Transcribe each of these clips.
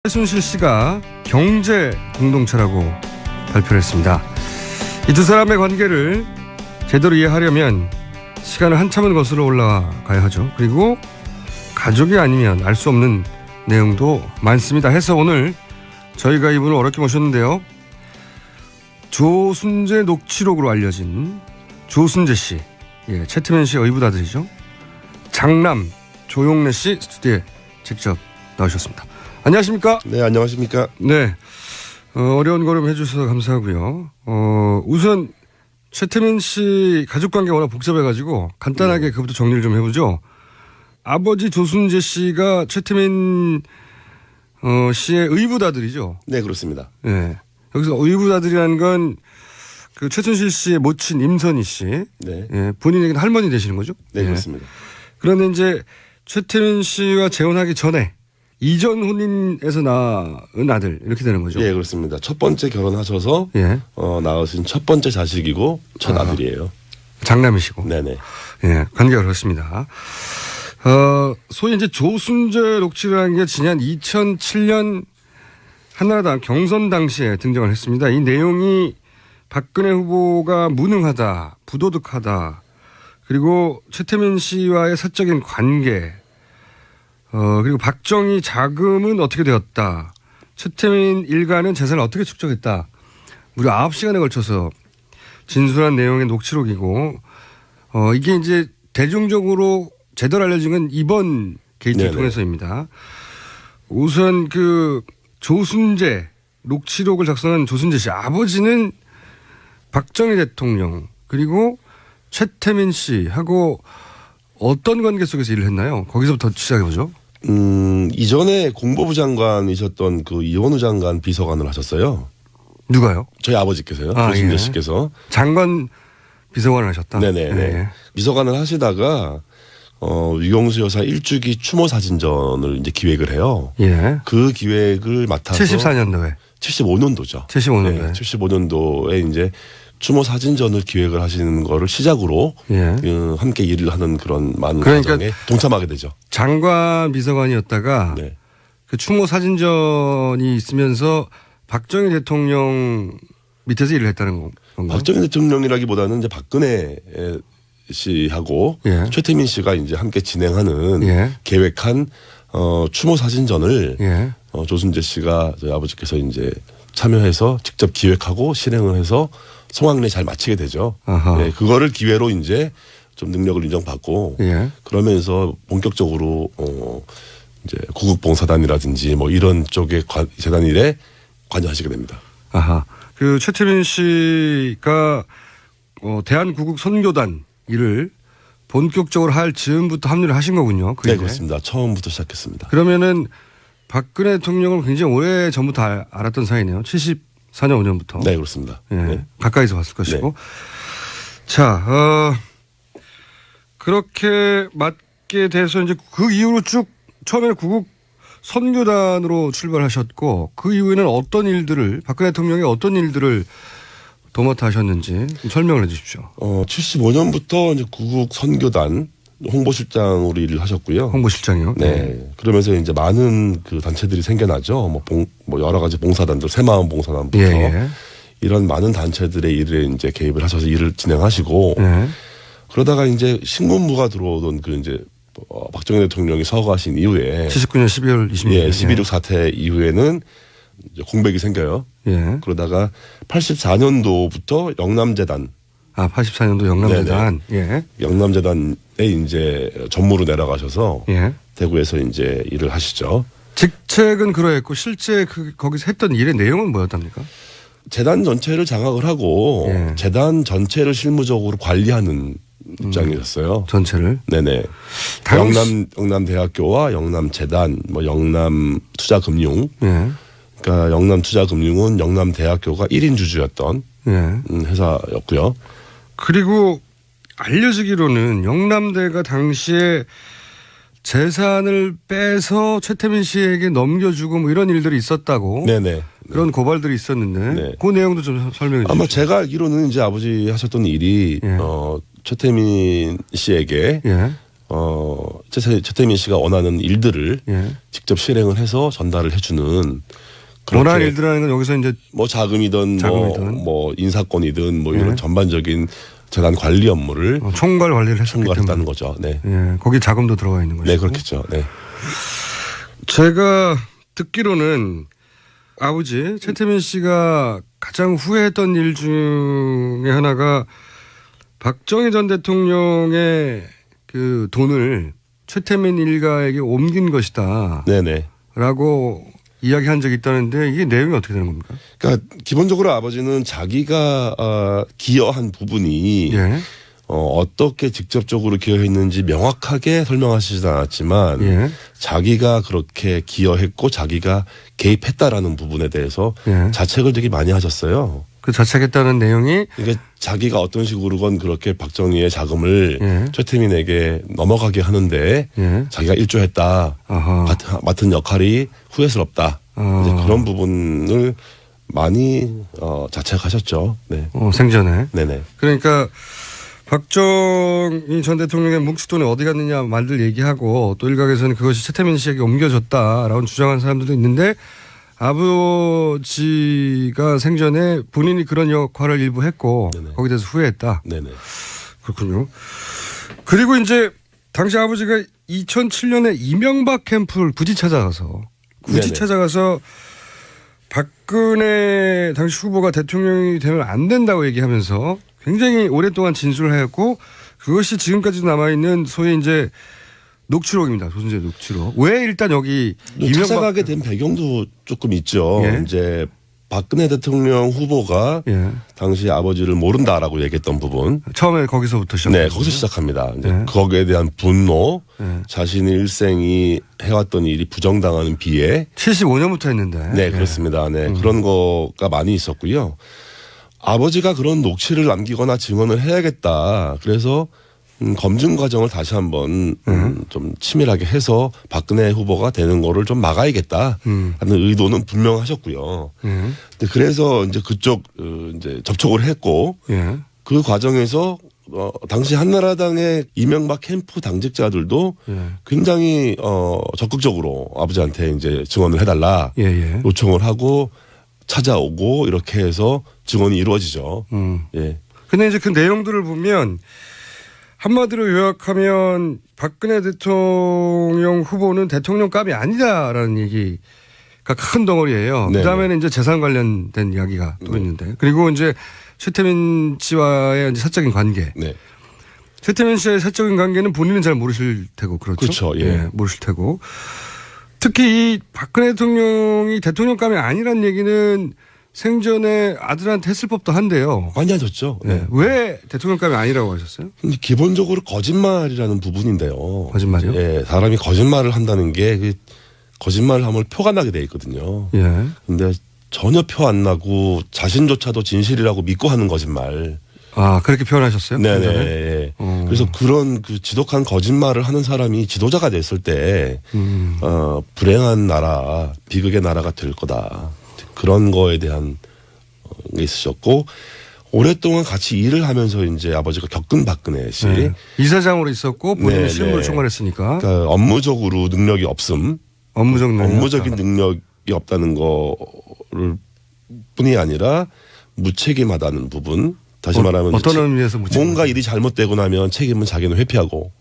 최순실 씨가 경제 공동체라고 발표를 했습니다. 이 두 사람의 관계를 제대로 이해하려면 시간을 한참은 거슬러 올라가야 하죠. 그리고 가족이 아니면 알 수 없는 내용도 많습니다. 해서 오늘 저희가 이분을 어렵게 모셨는데요. 조순재 녹취록으로 알려진 조순재 씨, 최태민 씨의 의붓아들이죠. 장남 조용래 씨 스튜디오에 직접 나오셨습니다. 안녕하십니까? 네, 안녕하십니까? 네. 어려운 걸음 해주셔서 감사하고요. 우선 최태민 씨 가족관계 워낙 복잡해가지고 간단하게 그것부터 정리를 좀 해보죠. 아버지 조순재 씨가 최태민 씨의 의붓아들이죠. 네, 그렇습니다. 네. 여기서 의붓아들이라는 건 그 최순실 씨의 모친 임선희 씨. 네. 예, 본인에게는 할머니 되시는 거죠? 네, 그렇습니다. 그런데 이제 최태민 씨와 재혼하기 전에 이전 혼인에서 낳은 아들 이렇게 되는 거죠. 예, 그렇습니다. 첫 번째 결혼하셔서 낳으신 첫 번째 자식이고 첫 아들이에요. 장남이시고. 네네. 예, 관계가 그렇습니다. 소위 이제 조순재 녹취라는 게 지난 2007년 한나라당 경선 당시에 등장을 했습니다. 이 내용이 박근혜 후보가 무능하다, 부도덕하다, 그리고 최태민 씨와의 사적인 관계, 그리고 박정희 자금은 어떻게 되었다. 최태민 일가는 재산을 어떻게 축적했다. 무려 9시간에 걸쳐서 진술한 내용의 녹취록이고, 이게 이제 대중적으로 제대로 알려진 건 이번 게이트를 통해서입니다. 우선 그 조순재 녹취록을 작성한 조순재 씨 아버지는 박정희 대통령 그리고 최태민 씨하고 어떤 관계 속에서 일을 했나요? 거기서부터 시작해보죠. 이전에 공보부 장관이셨던 그 이원우 장관 비서관을 하셨어요. 누가요? 저희 아버지께서요. 조순재 씨께서. 장관 비서관을 하셨다? 네네. 네. 비서관을 하시다가 유경수 여사 일주기 추모 사진전을 이제 기획을 해요. 예. 그 기획을 맡아서 74년도에. 75년도죠. 75년도에. 네, 75년도에 이제 추모 사진전을 기획을 하시는 거를 시작으로 함께 일을 하는 그런 많은 과정에 동참하게 되죠. 장관 비서관이었다가 그 추모 사진전이 있으면서 박정희 대통령 밑에서 일을 했다는 건가요? 박정희 대통령이라기보다는 이제 박근혜 씨하고 최태민 씨가 이제 함께 진행하는 계획한 추모 사진전을 조순재 씨가 저희 아버지께서 이제 참여해서 직접 기획하고 실행을 해서 성황리에 잘 마치게 되죠. 네, 그거를 기회로 이제 좀 능력을 인정받고 그러면서 본격적으로 이제 구국봉사단이라든지 뭐 이런 쪽의 재단 일에 관여하시게 됩니다. 아하. 그 최태민 씨가 대한구국선교단 일을 본격적으로 할 즈음부터 합류를 하신 거군요. 네, 그렇습니다. 처음부터 시작했습니다. 그러면은 박근혜 대통령을 굉장히 오래 전부터 알았던 사이네요. 74년 5년부터. 네, 그렇습니다. 예, 네. 가까이서 봤을 것이고. 자, 그렇게 맡게 돼서 이제 그 이후로 쭉 처음에는 구국 선교단으로 출발하셨고 그 이후에는 어떤 일들을 박근혜 대통령이 어떤 일들을 도맡아 하셨는지 좀 설명을 해 주십시오. 75년부터 이제 구국 선교단 홍보실장으로 일을 하셨고요. 홍보실장이요? 네. 그러면서 이제 많은 그 단체들이 생겨나죠. 뭐 여러 가지 봉사단들, 새마을 봉사단부터 이런 많은 단체들의 일에 이제 개입을 하셔서 일을 진행하시고 그러다가 이제 신군부가 들어오던 그 이제 박정희 대통령이 서거하신 이후에 79년 12월 26일 12.6 사태 이후에는 이제 공백이 생겨요. 그러다가 84년도부터 영남재단 84년도 영남재단. 영남재단에 이제 전무로 내려가셔서 대구에서 이제 일을 하시죠. 직책은 그러했고 실제 거기서 했던 일의 내용은 뭐였답니까? 재단 전체를 장악을 하고 재단 전체를 실무적으로 관리하는 입장이었어요. 전체를? 네네. 영남대학교와 영남재단, 뭐 영남투자금융. 그러니까 영남투자금융은 영남대학교가 1인 주주였던 회사였고요. 그리고 알려지기로는 영남대가 당시에 재산을 빼서 최태민 씨에게 넘겨주고 뭐 이런 일들이 있었다고. 그런 고발들이 있었는데 그 내용도 좀 설명해 주시죠. 아마 제가 알기로는 이제 아버지 하셨던 일이 최태민 씨에게 최태민 씨가 원하는 일들을 예. 직접 실행을 해서 전달을 해주는. 원하는 일들이라는 건 여기서 이제 뭐 자금이든 뭐 인사권이든 뭐 이런 전반적인 재단 관리 업무를 총괄 관리를 총괄했다는 거죠. 네. 예. 거기 자금도 들어가 있는 거죠. 네, 그렇겠죠. 네. 제가 듣기로는 아버지 최태민 씨가 가장 후회했던 일 중에 하나가 박정희 전 대통령의 그 돈을 최태민 일가에게 옮긴 것이다. 네네. 라고 이야기한 적이 있다는데 이게 내용이 어떻게 되는 겁니까? 그러니까 기본적으로 아버지는 자기가 기여한 부분이 어떻게 직접적으로 기여했는지 명확하게 설명하시지 않았지만 자기가 그렇게 기여했고 자기가 개입했다라는 부분에 대해서 자책을 되게 많이 하셨어요. 그 자책했다는 내용이 그러니까 자기가 어떤 식으로건 그렇게 박정희의 자금을 최태민에게 넘어가게 하는데 자기가 일조했다. 맡은 역할이 후회스럽다. 이제 그런 부분을 많이 자책하셨죠. 네. 생전에. 네네. 그러니까 박정희 전 대통령의 뭉칫돈이 어디 갔느냐 말들 얘기하고 또 일각에서는 그것이 최태민 씨에게 옮겨졌다라고 주장하는 사람들도 있는데 아버지가 생전에 본인이 그런 역할을 일부 했고 네네. 거기에 대해서 후회했다. 네네. 그렇군요. 그리고 이제 당시 아버지가 2007년에 이명박 캠프를 굳이 찾아가서 박근혜 당시 후보가 대통령이 되면 안 된다고 얘기하면서 굉장히 오랫동안 진술을 하였고 그것이 지금까지도 남아있는 소위 이제 녹취록입니다. 조선제 녹취록. 왜 일단 여기 찾아가게 된 배경도 조금 있죠. 이제 박근혜 대통령 후보가 당시 아버지를 모른다라고 얘기했던 부분. 처음에 거기서부터 시작합니다. 네, 거기서 시작합니다. 이제 거기에 대한 분노, 자신의 일생이 해왔던 일이 부정당하는 비애. 75년부터 했는데. 네, 그렇습니다. 네, 그런 거가 많이 있었고요. 아버지가 그런 녹취를 남기거나 증언을 해야겠다. 그래서 검증 과정을 다시 한번 좀 치밀하게 해서 박근혜 후보가 되는 거를 좀 막아야겠다 하는 의도는 분명하셨고요. 근데 그래서 이제 그쪽 이제 접촉을 했고 그 과정에서 당시 한나라당의 이명박 캠프 당직자들도 굉장히 적극적으로 아버지한테 이제 증언을 해달라 요청을 하고 찾아오고 이렇게 해서 증언이 이루어지죠. 예. 근데 이제 그 내용들을 보면 한마디로 요약하면 박근혜 대통령 후보는 대통령감이 아니다라는 얘기가 큰 덩어리예요. 네네. 그다음에는 이제 재산 관련된 이야기가 또 있는데 그리고 이제 최태민 씨와의 이제 사적인 관계. 네. 최태민 씨의 사적인 관계는 본인은 잘 모르실 테고 그렇죠. 그렇죠. 예. 모르실 테고 특히 이 박근혜 대통령이 대통령감이 아니란 얘기는 생전에 아들한테 했을 법도 한데요. 많이 하셨죠. 네. 왜 대통령감이 아니라고 하셨어요? 기본적으로 거짓말이라는 부분인데요. 거짓말이요? 예, 사람이 거짓말을 한다는 게 그 거짓말을 하면 표가 나게 돼 있거든요. 예. 근데 전혀 표 안 나고 자신조차도 진실이라고 믿고 하는 거짓말. 아, 그렇게 표현하셨어요? 네네. 예. 그래서 그런 그 지독한 거짓말을 하는 사람이 지도자가 됐을 때, 불행한 나라, 비극의 나라가 될 거다. 그런 거에 대한 게 있으셨고 오랫동안 같이 일을 하면서 이제 아버지가 겪은 박근혜 씨 이사장으로 있었고 본인이 실무를 총괄했으니까 그러니까 업무적으로 능력이 없음 업무적인 능력이 없다는 거를 뿐이 아니라 무책임하다는 부분 다시 말하면 어떤 의미에서 뭔가 일이 잘못되고 나면 책임은 자기는 회피하고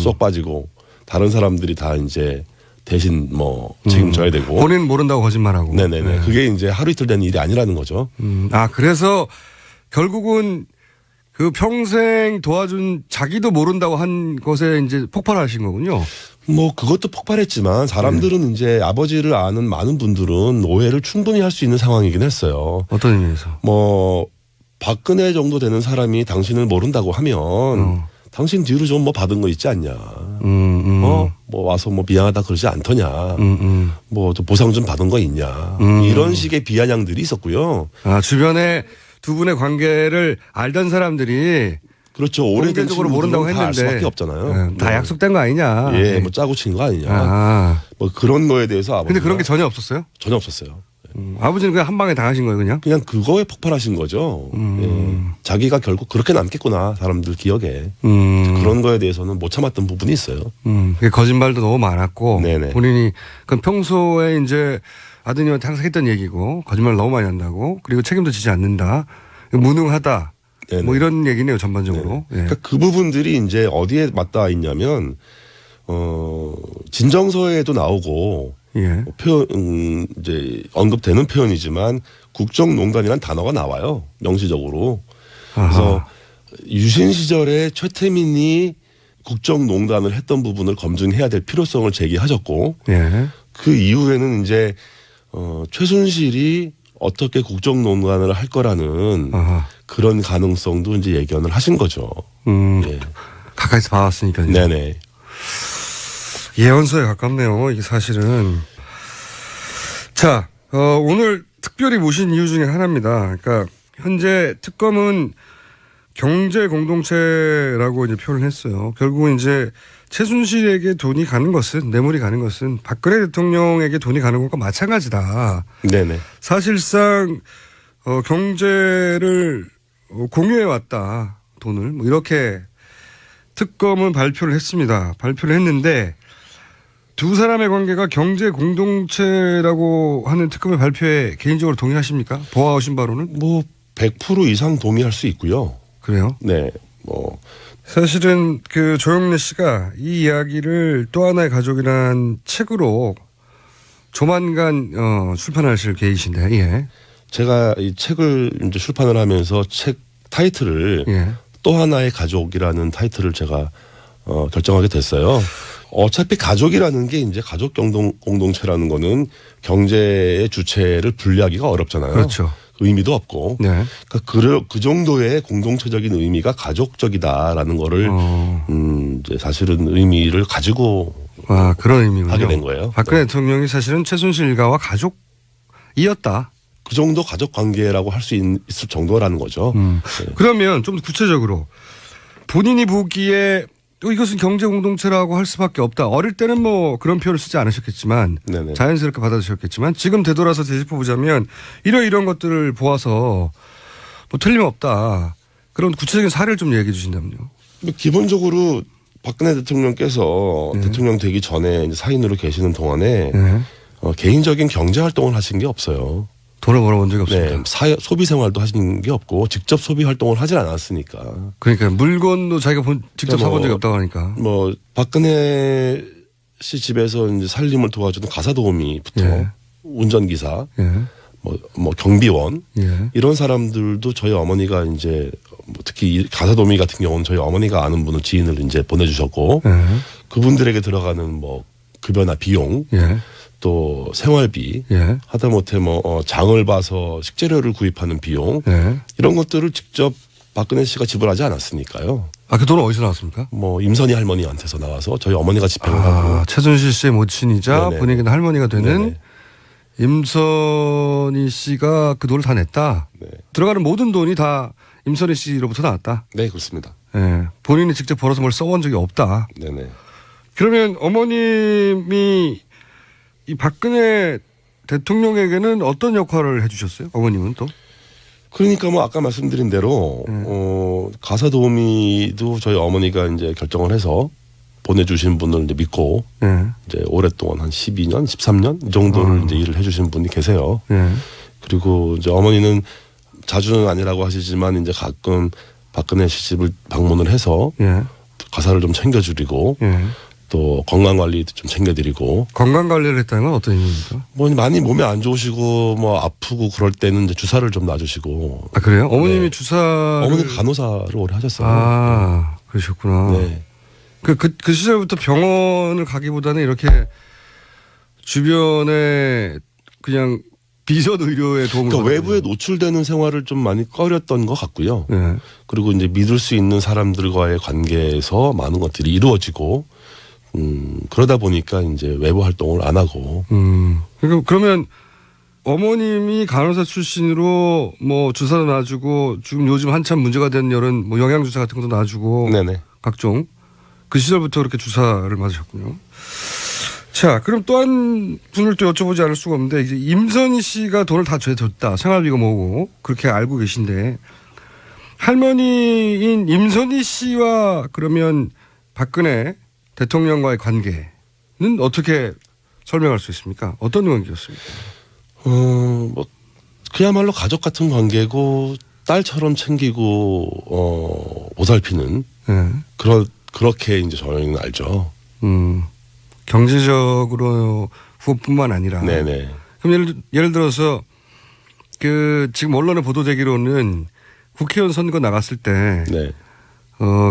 쏙 빠지고 다른 사람들이 다 이제 대신 뭐 책임져야 되고 본인 모른다고 거짓말하고. 네네네. 네. 그게 이제 하루 이틀 된 일이 아니라는 거죠. 아 그래서 결국은 그 평생 도와준 자기도 모른다고 한 것에 이제 폭발하신 거군요. 뭐 그것도 폭발했지만 사람들은 이제 아버지를 아는 많은 분들은 오해를 충분히 할 수 있는 상황이긴 했어요. 어떤 의미에서? 뭐 박근혜 정도 되는 사람이 당신을 모른다고 하면 당신 뒤로 좀 뭐 받은 거 있지 않냐. 뭐 와서 뭐 미안하다 그러지 않더냐. 뭐 또 보상 좀 받은 거 있냐. 이런 식의 비아냥들이 있었고요. 아, 주변에 두 분의 관계를 알던 사람들이 그렇죠. 오래된 친구로 모른다고 했는데 알 수밖에 없잖아요. 다 약속된 거 아니냐. 예, 뭐 짜고 친 거 아니냐. 뭐 그런 거에 대해서 아버지가. 근데 그런 게 전혀 없었어요? 전혀 없었어요. 아버지는 그냥 한 방에 당하신 거예요, 그냥? 그냥 그거에 폭발하신 거죠. 예. 자기가 결국 그렇게 남겠구나, 사람들 기억에. 그런 거에 대해서는 못 참았던 부분이 있어요. 거짓말도 너무 많았고. 네네. 본인이 그건 평소에 이제 아드님한테 항상 했던 얘기고, 거짓말 너무 많이 한다고, 그리고 책임도 지지 않는다, 무능하다. 네네. 뭐 이런 얘기네요, 전반적으로. 예. 그러니까 그 부분들이 이제 어디에 맞닿아 있냐면, 진정서에도 나오고, 예. 이제 언급되는 표현이지만 국정농단이라는 단어가 나와요. 명시적으로. 그래서 유신 시절에 최태민이 국정농단을 했던 부분을 검증해야 될 필요성을 제기하셨고, 예. 그 이후에는 이제 최순실이 어떻게 국정농단을 할 거라는 그런 가능성도 이제 예견을 하신 거죠. 예. 가까이서 봐왔으니까요. 네네. 예언서에 가깝네요. 이게 사실은. 자, 오늘 특별히 모신 이유 중에 하나입니다. 그러니까 현재 특검은 경제 공동체라고 이제 표현을 했어요. 결국은 이제 최순실에게 돈이 가는 것은, 뇌물이 가는 것은 박근혜 대통령에게 돈이 가는 것과 마찬가지다. 네네. 사실상 경제를 공유해 왔다. 돈을 뭐 이렇게 특검은 발표를 했습니다. 발표를 했는데 두 사람의 관계가 경제 공동체라고 하는 특검의 발표에 개인적으로 동의하십니까? 보아오신 바로는? 뭐 100% 이상 동의할 수 있고요. 그래요? 네. 뭐 사실은 그 조영래 씨가 이 이야기를 또 하나의 가족이란 책으로 조만간 출판하실 계획이신데, 예. 제가 이 책을 이제 출판을 하면서 책 타이틀을 예. 또 하나의 가족이라는 타이틀을 제가 결정하게 됐어요. 어차피 가족이라는 게 이제 가족 공동체라는 거는 경제의 주체를 분리하기가 어렵잖아요. 그렇죠. 의미도 없고. 네. 그러니까 그 정도의 공동체적인 의미가 가족적이다라는 거를 이제 사실은 의미를 가지고 그런 의미군요. 하게 된 거예요. 박근혜 대통령이 사실은 최순실 일가와 가족이었다. 그 정도 가족 관계라고 할 수 있을 정도라는 거죠. 네. 그러면 좀 구체적으로 본인이 보기에 이것은 경제 공동체라고 할 수밖에 없다. 어릴 때는 뭐 그런 표현을 쓰지 않으셨겠지만 네네. 자연스럽게 받아들이셨겠지만 지금 되돌아서 되짚어보자면 이런 것들을 보아서 뭐 틀림없다. 그런 구체적인 사례를 좀 얘기해 주신다면요. 기본적으로 박근혜 대통령께서 대통령 되기 전에 이제 사인으로 계시는 동안에 개인적인 경제 활동을 하신 게 없어요. 돈을 벌어본 적이 없습니다. 네, 소비 생활도 하신 게 없고 직접 소비 활동을 하질 않았으니까. 그러니까 물건도 자기가 직접 사본 적이 없다고 하니까. 뭐 박근혜 씨 집에서 이제 살림을 도와주는 가사도우미부터 운전기사, 뭐 경비원 이런 사람들도 저희 어머니가 이제 뭐 특히 가사도우미 같은 경우는 저희 어머니가 아는 분을 지인을 이제 보내주셨고 그분들에게 들어가는 뭐 급여나 비용. 또 생활비 하다못해 뭐 장을 봐서 식재료를 구입하는 비용 이런 것들을 직접 박근혜 씨가 지불하지 않았으니까요. 그 돈은 어디서 나왔습니까? 뭐 임선희 할머니한테서 나와서 저희 어머니가 집행을 하고 최순실 씨의 모친이자 본인에게는 할머니가 되는 임선희 씨가 그 돈을 다 냈다. 들어가는 모든 돈이 다 임선희 씨로부터 나왔다. 네, 그렇습니다. 본인이 직접 벌어서 뭘 써본 적이 없다. 네네. 그러면 어머님이 이 박근혜 대통령에게는 어떤 역할을 해주셨어요? 어머님은 또? 그러니까 뭐 아까 말씀드린 대로 가사도우미도 저희 어머니가 이제 결정을 해서 보내주신 분을 이제 믿고 이제 오랫동안 한 12년, 13년 이 정도를 이제 일을 해주신 분이 계세요. 그리고 이제 어머니는 자주는 아니라고 하시지만 이제 가끔 박근혜 씨 집을 방문을 해서 가사를 좀 챙겨드리고. 또 건강관리도 좀 챙겨드리고. 건강관리를 했다는 건 어떤 의미입니까? 뭐 많이 몸에 안 좋으시고 뭐 아프고 그럴 때는 이제 주사를 좀 놔주시고. 그래요? 어머님이 주사. 어머니 간호사를 오래 하셨어요. 그러셨구나. 네. 그 시절부터 병원을 가기보다는 이렇게 주변에 그냥 비선 의료에 도움을. 그러니까 외부에 노출되는 생활을 좀 많이 꺼렸던 것 같고요. 그리고 이제 믿을 수 있는 사람들과의 관계에서 많은 것들이 이루어지고. 그러다 보니까 이제 외부 활동을 안 하고. 그러면 어머님이 간호사 출신으로 뭐 주사도 놔주고 지금 요즘 한참 문제가 되는 이런 뭐 영양주사 같은 것도 놔주고. 각종. 그 시절부터 그렇게 주사를 맞으셨군요. 자, 그럼 또 한 분을 또 여쭤보지 않을 수가 없는데 이제 임선희 씨가 돈을 다 줬다. 생활비가 뭐고 그렇게 알고 계신데 할머니인 임선희 씨와 그러면 박근혜 대통령과의 관계는 어떻게 설명할 수 있습니까? 어떤 관계였습니까? 뭐 그야말로 가족 같은 관계고 딸처럼 챙기고 보살피는 그렇게 이제 저희는 알죠. 경제적으로 후원뿐만 아니라. 네네. 그럼 예를 들어서 그 지금 언론에 보도되기로는 국회의원 선거 나갔을 때. 네.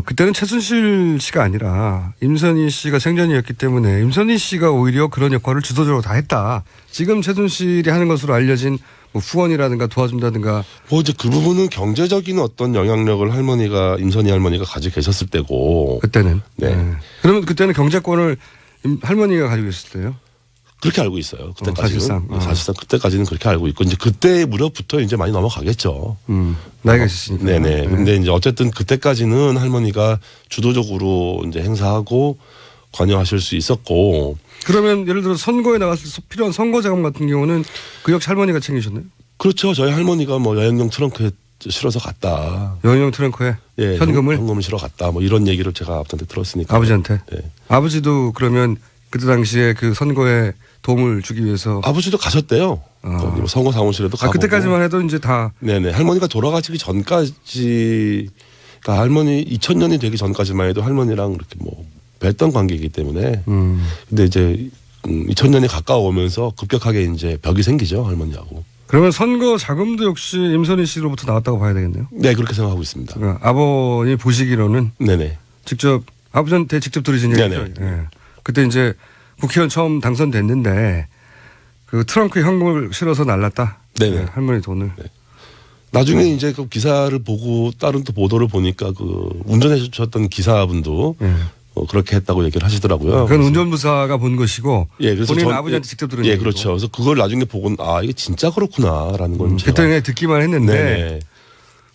그때는 최순실 씨가 아니라 임선희 씨가 생전이었기 때문에 임선희 씨가 오히려 그런 역할을 주도적으로 다 했다. 지금 최순실이 하는 것으로 알려진 뭐 후원이라든가 도와준다든가. 뭐 이제 그 부분은 경제적인 어떤 영향력을 임선희 할머니가 가지고 계셨을 때고. 그때는. 네. 그러면 그때는 경제권을 할머니가 가지고 있을 때요? 그렇게 알고 있어요. 그때까지는. 사실상 그때까지는 그렇게 알고 있고 이제 그때 무렵부터 이제 많이 넘어가겠죠. 나이가 있으시니까. 네네. 근데 이제 어쨌든 그때까지는 할머니가 주도적으로 이제 행사하고 관여하실 수 있었고. 그러면 예를 들어 선거에 나갔을 때 필요한 선거 자금 같은 경우는 그 역시 할머니가 챙기셨나요? 그렇죠. 저희 할머니가 뭐 여행용 트렁크에 실어서 갔다. 여행용 트렁크에? 예, 현금을 실어 갔다. 뭐 이런 얘기를 제가 아버지한테 들었으니까. 아버지한테? 네. 아버지도 그러면 그때 당시에 그 선거에 도움을 주기 위해서. 아버지도 가셨대요. 선거 사무실에도 가보고. 그때까지만 해도 이제 다. 네네. 할머니가 돌아가시기 전까지, 그러니까 할머니 2000년이 되기 전까지만 해도 할머니랑 이렇게 뭐 뵀던 관계이기 때문에. 근데 이제 2000년이 가까워오면서 급격하게 이제 벽이 생기죠, 할머니하고. 그러면 선거 자금도 역시 임선희 씨로부터 나왔다고 봐야 되겠네요. 네, 그렇게 생각하고 있습니다. 그러니까 아버님 보시기로는. 네네. 직접 아버지한테 직접 들으신 얘기죠. 네네. 네. 그때 이제 국회의원 처음 당선됐는데 그 트렁크에 현금을 실어서 날랐다. 네네. 할머니 돈을. 네. 나중에 이제 그 기사를 보고 다른 또 보도를 보니까 그 운전해 주셨던 기사분도 그렇게 했다고 얘기를 하시더라고요. 그건 운전부사가 본 것이고. 예, 그래서 본인 아버지한테 직접 들은. 예, 얘기고. 그렇죠. 그래서 그걸 나중에 보고 이게 진짜 그렇구나라는 걸. 그때 듣기만 했는데. 네네.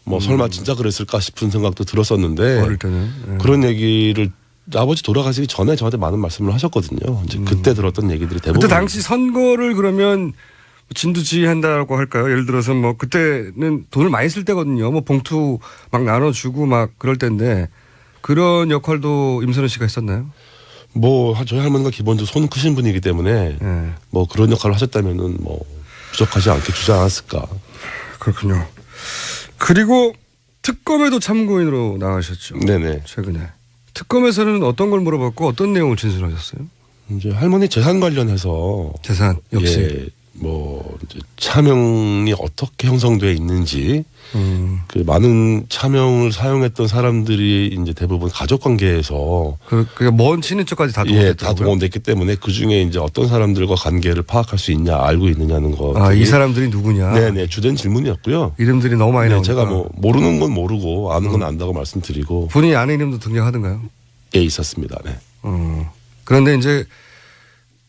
뭐 설마 진짜 그랬을까 싶은 생각도 들었었는데. 어릴 때는. 그런 얘기를. 아버지 돌아가시기 전에 저한테 많은 말씀을 하셨거든요. 이제 그때 들었던 얘기들이 대부분. 그때 당시 선거를 그러면 진두지휘한다고 할까요? 예를 들어서 뭐 그때는 돈을 많이 쓸 때거든요. 뭐 봉투 막 나눠주고 막 그럴 때인데 그런 역할도 임선희 씨가 했었나요? 뭐 저희 할머니가 기본적으로 손 크신 분이기 때문에 뭐 그런 역할을 하셨다면은 뭐 부족하지 않게 주지 않았을까. 그렇군요. 그리고 특검에도 참고인으로 나가셨죠. 네네. 최근에. 특검에서는 어떤 걸 물어봤고 어떤 내용을 진술하셨어요? 이제 할머니 재산 관련해서 재산 역시 예, 뭐 이제 차명이 어떻게 형성돼 있는지 그 많은 차명을 사용했던 사람들이 이제 대부분 가족 관계에서 그러니까 먼 친인척까지 다 동원됐더라고요. 예, 다 동원됐기 때문에 그 중에 이제 어떤 사람들과 관계를 파악할 수 있냐, 알고 있느냐는 거. 이 사람들이 누구냐. 네네, 주된 질문이었고요. 이름들이 너무 많이 나오니까. 제가 뭐 모르는 건 모르고 아는 건 안다고 말씀드리고. 본인이 아는 이름도 등장하던가요? 예, 있었습니다. 네. 그런데 이제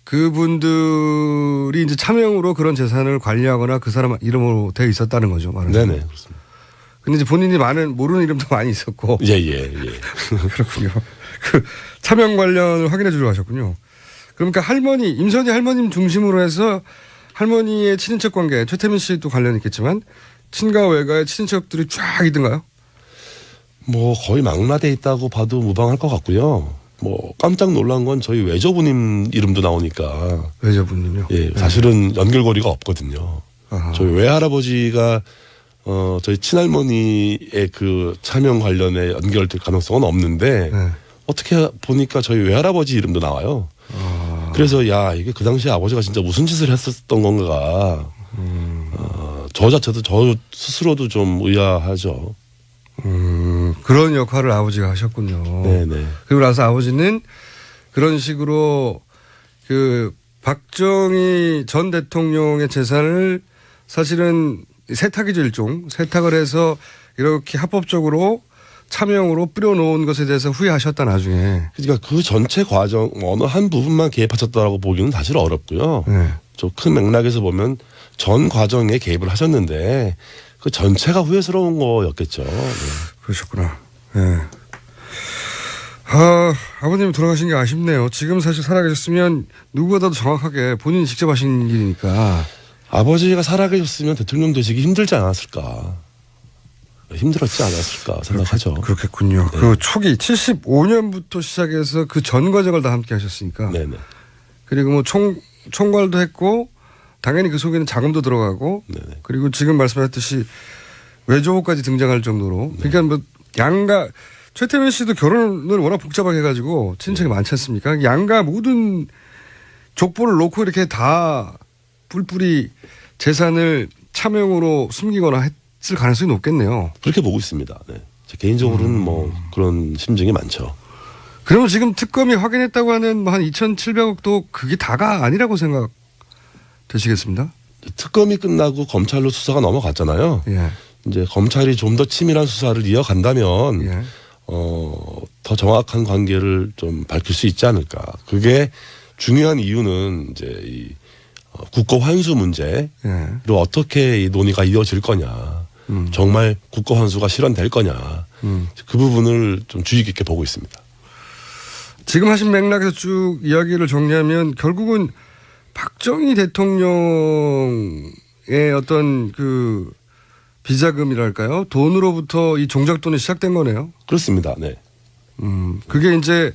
그분들이 이제 차명으로 그런 재산을 관리하거나 그 사람 이름으로 되어 있었다는 거죠. 말하자면. 네네, 그렇습니다. 근데 이제 본인이 모르는 이름도 많이 있었고. 예. 그렇군요. 그 차명 관련을 확인해 주려고 하셨군요. 그러니까 임선희 할머님 중심으로 해서 할머니의 친인척 관계, 최태민 씨도 관련이 있겠지만 친가 외가의 친인척들이 쫙 있던가요? 뭐 거의 망라돼 있다고 봐도 무방할 것 같고요. 뭐 깜짝 놀란 건 저희 외조부님 이름도 나오니까. 외조부님요? 예, 사실은 연결고리가 없거든요. 아하. 저희 외할아버지가 저희 친할머니의 그 차명 관련에 연결될 가능성은 없는데 어떻게 보니까 저희 외할아버지 이름도 나와요. 그래서 이게 그 당시에 아버지가 진짜 무슨 짓을 했었던 건가. 저 자체도 저 스스로도 좀 의아하죠. 그런 역할을 아버지가 하셨군요. 네네. 그리고 나서 아버지는 그런 식으로 그 박정희 전 대통령의 재산을 사실은 세탁이죠, 일종. 세탁을 해서 이렇게 합법적으로 차명으로 뿌려놓은 것에 대해서 후회하셨다, 나중에. 그러니까 그 전체 과정, 어느 한 부분만 개입하셨다라고 보기는 사실 어렵고요. 좀 큰 맥락에서 보면 전 과정에 개입을 하셨는데 그 전체가 후회스러운 거였겠죠. 네. 그러셨구나. 네. 아버님이 돌아가신 게 아쉽네요. 지금 사실 살아계셨으면 누구보다도 정확하게 본인이 직접 하신 일이니까. 아버지가 살아계셨으면 대통령 되시기 힘들지 않았을까. 힘들었지 않았을까 생각하죠. 그렇겠군요. 네. 그 초기 75년부터 시작해서 그 전 과정을 다 함께 하셨으니까. 네네. 그리고 뭐 총괄도 했고 당연히 그 속에는 자금도 들어가고 네네. 그리고 지금 말씀하셨듯이 외조부까지 등장할 정도로. 네. 그러니까 뭐 양가 최태민 씨도 결혼을 워낙 복잡하게 해가지고 친척이 많지 않습니까? 양가 모든 족보를 놓고 이렇게 다 뿔뿔이 재산을 차명으로 숨기거나 했을 가능성이 높겠네요. 그렇게 보고 있습니다. 네. 제 개인적으로는 뭐 그런 심증이 많죠. 그러면 지금 특검이 확인했다고 하는 뭐 한 2,700억도 그게 다가 아니라고 생각되시겠습니다? 특검이 끝나고 검찰로 수사가 넘어갔잖아요. 예. 이제 검찰이 좀 더 치밀한 수사를 이어간다면 예. 더 정확한 관계를 좀 밝힐 수 있지 않을까. 그게 중요한 이유는 이제 이 국고 환수 문제로 예. 어떻게 이 논의가 이어질 거냐. 정말 국고 환수가 실현될 거냐. 그 부분을 좀 주의 깊게 보고 있습니다. 지금 하신 맥락에서 쭉 이야기를 정리하면 결국은 박정희 대통령의 어떤 그 비자금이랄까요? 돈으로부터 이 종잣돈이 시작된 거네요. 그렇습니다. 네. 그게 이제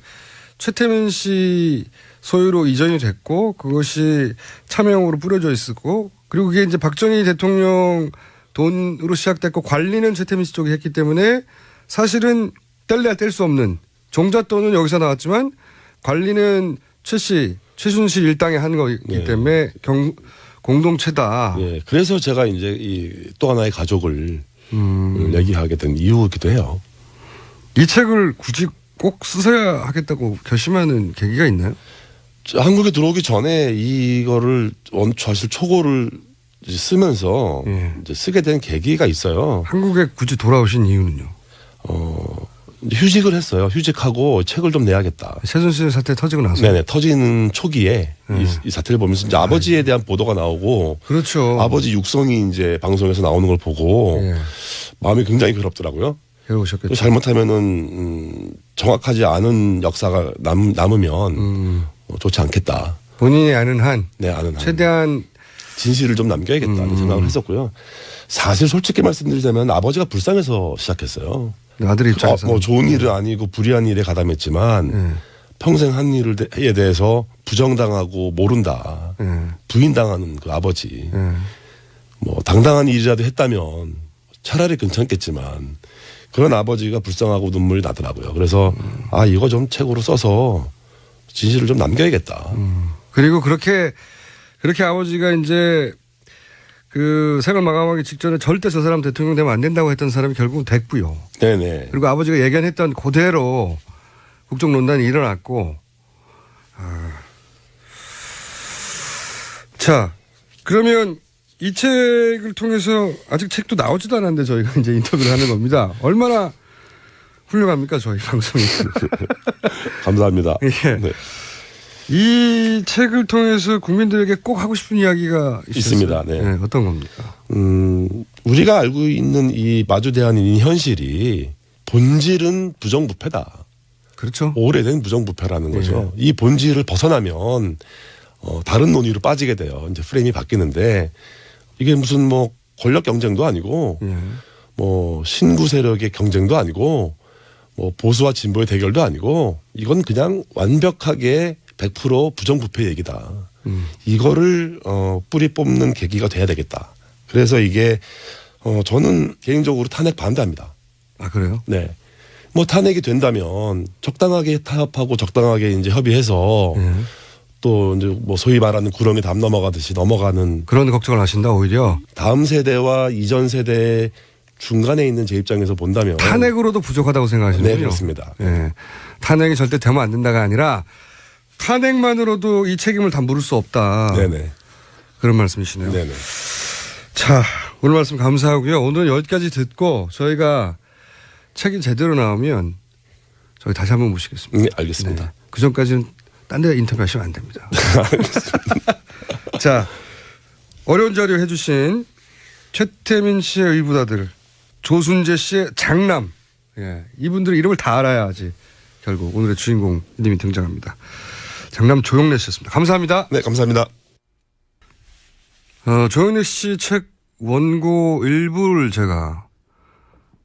최태민 씨 소유로 이전이 됐고 그것이 차명으로 뿌려져 있었고 그리고 그게 이제 박정희 대통령 돈으로 시작됐고 관리는 최태민 씨 쪽이 했기 때문에 사실은 뗄래야 뗄 수 없는 종잣돈은 여기서 나왔지만 관리는 최순실 씨 일당에 한 거기 네. 때문에 공동체다. 예, 그래서 제가 이제 이 또 하나의 가족을 얘기하게 된 이유이기도 해요. 이 책을 굳이 꼭 쓰셔야 하겠다고 결심하는 계기가 있나요? 한국에 들어오기 전에 이거를 사실 초고를 쓰면서 예. 이제 쓰게 된 계기가 있어요. 한국에 굳이 돌아오신 이유는요? 휴직을 했어요. 휴직하고 책을 좀 내야겠다. 최순실 사태 터지고 나서. 네네. 터지는 초기에 이 사태를 보면서 이제 아버지에 대한 보도가 나오고. 그렇죠. 아버지 육성이 이제 방송에서 나오는 걸 보고 예. 마음이 굉장히 괴롭더라고요. 괴로우셨겠죠. 잘못하면은 정확하지 않은 역사가 남으면 좋지 않겠다. 본인이 아는 한. 네, 아는 한. 최대한 진실을 좀 남겨야겠다 생각을 했었고요. 사실 솔직히 말씀드리자면 아버지가 불쌍해서 시작했어요. 아들 입장에서 뭐 좋은 일은 아니고 불의한 일에 가담했지만 평생 한 일에 대해서 부정당하고 모른다. 부인당하는 그 아버지. 뭐 당당한 일이라도 했다면 차라리 괜찮겠지만 그런 아버지가 불쌍하고 눈물이 나더라고요. 그래서 이거 좀 책으로 써서 진실을 좀 남겨야겠다. 그리고 그렇게 아버지가 이제 그 생을 마감하기 직전에 절대 저 사람 대통령 되면 안 된다고 했던 사람이 결국은 됐고요. 네네. 그리고 아버지가 예견했던 그대로 국정논란이 일어났고. 자, 그러면 이 책을 통해서 아직 책도 나오지도 않았는데 저희가 이제 인터뷰를 하는 겁니다. 얼마나 훌륭합니까, 저희 방송이. 감사합니다. 예. 네. 이 책을 통해서 국민들에게 꼭 하고 싶은 이야기가 있습니다. 네. 네, 어떤 겁니까? 우리가 알고 있는 이 마주대한인 이 현실이 본질은 부정부패다. 그렇죠. 오래된 부정부패라는 거죠. 이 본질을 벗어나면 다른 논의로 빠지게 돼요. 이제 프레임이 바뀌는데 이게 무슨 뭐 권력 경쟁도 아니고 뭐 신구 세력의 경쟁도 아니고 뭐 보수와 진보의 대결도 아니고 이건 그냥 완벽하게 100% 부정부패 얘기다. 이거를 뿌리 뽑는 계기가 돼야 되겠다. 그래서 이게 저는 개인적으로 탄핵 반대합니다. 아 그래요? 네. 뭐 탄핵이 된다면 적당하게 타협하고 적당하게 이제 협의해서 또 이제 뭐 소위 말하는 구렁이 담 넘어가듯이 넘어가는 그런 걱정을 하신다 오히려. 다음 세대와 이전 세대 중간에 있는 제 입장에서 본다면 탄핵으로도 부족하다고 생각하시는군요. 네, 그렇습니다. 네. 탄핵이 절대 되면 안 된다가 아니라 탄핵만으로도 이 책임을 다 물을 수 없다. 네네. 그런 말씀이시네요. 네네. 자, 오늘 말씀 감사하고요. 오늘 여기까지 듣고 저희가 책이 제대로 나오면 저희 다시 한번 모시겠습니다. 네, 알겠습니다. 네. 그 전까지는 딴 데 인터뷰하시면 안 됩니다. 자, 어려운 자료 해주신 최태민 씨의 의붓아들, 조순재 씨의 장남. 예, 이분들 이름을 다 알아야지 결국 오늘의 주인공님이 등장합니다. 장남 조영래 씨였습니다. 감사합니다. 네, 감사합니다. 조영래 씨 책 원고 일부를 제가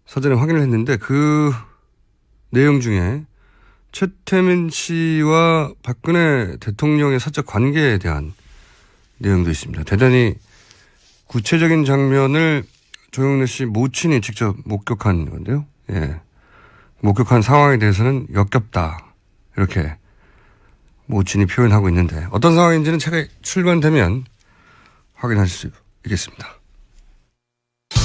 사전에 확인을 했는데 그 내용 중에 최태민 씨와 박근혜 대통령의 사적 관계에 대한 내용도 있습니다. 대단히 구체적인 장면을 조영래 씨 모친이 직접 목격한 건데요. 예. 목격한 상황에 대해서는 역겹다. 이렇게 모친이 표현하고 있는데 어떤 상황인지는 책에 출간되면 확인하실 수 있겠습니다.